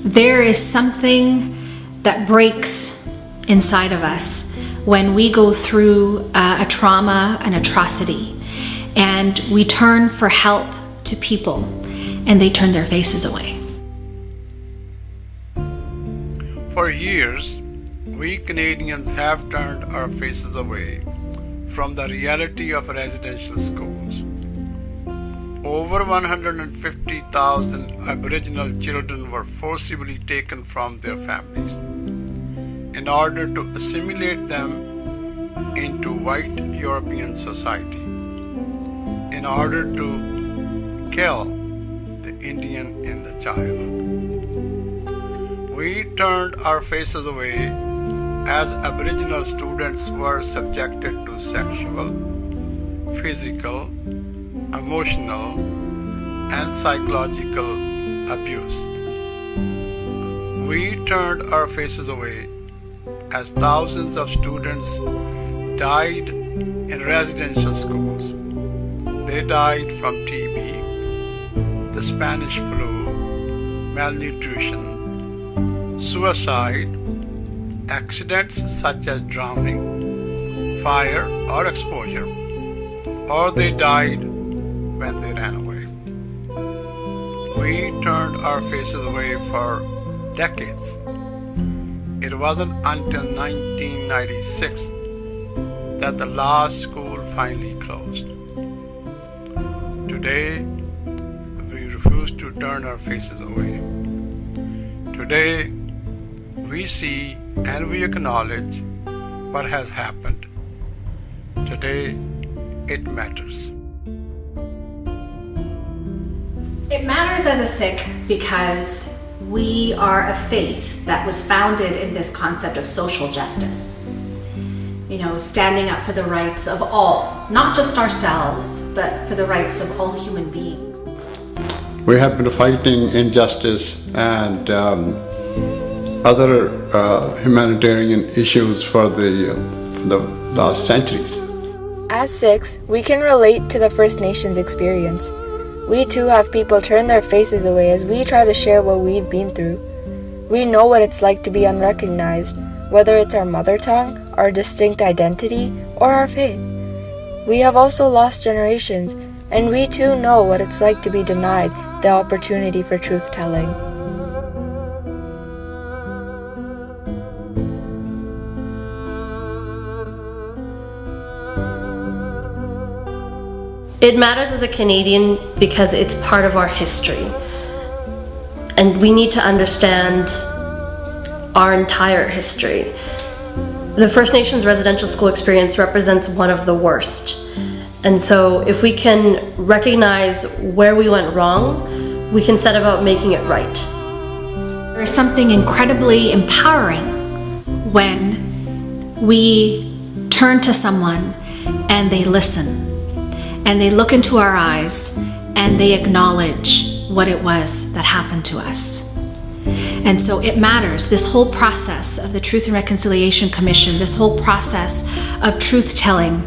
There is something that breaks inside of us when we go through a trauma, an atrocity, and we turn for help to people and they turn their faces away. For years, we Canadians have turned our faces away from the reality of residential schools. Over 150,000 Aboriginal children were forcibly taken from their families in order to assimilate them into white European society, in order to kill the Indian in the child. We turned our faces away as Aboriginal students were subjected to sexual, physical, emotional, and psychological abuse. We turned our faces away as thousands of students died in residential schools. They died from TB, the Spanish flu, malnutrition, suicide, accidents such as drowning, fire, or exposure, or they died when they ran away. We turned our faces away for decades. It wasn't until 1996 that the last school finally closed. Today, we refuse to turn our faces away. Today, we see and we acknowledge what has happened. Today, it matters. It matters as a Sikh because we are a faith that was founded in this concept of social justice. You know, standing up for the rights of all, not just ourselves, but for the rights of all human beings. We have been fighting injustice and other humanitarian issues for the last centuries. As Sikhs, we can relate to the First Nations experience. We too have people turn their faces away as we try to share what we've been through. We know what it's like to be unrecognized, whether it's our mother tongue, our distinct identity, or our faith. We have also lost generations, and we too know what it's like to be denied the opportunity for truth-telling. It matters as a Canadian because it's part of our history. And we need to understand our entire history. The First Nations residential school experience represents one of the worst. And so if we can recognize where we went wrong, we can set about making it right. There is something incredibly empowering when we turn to someone and they listen. And they look into our eyes and they acknowledge what it was that happened to us. And so it matters, this whole process of the Truth and Reconciliation Commission, this whole process of truth-telling,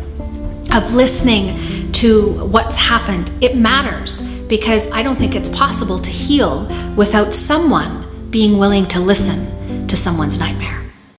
of listening to what's happened, it matters because I don't think it's possible to heal without someone being willing to listen to someone's nightmare.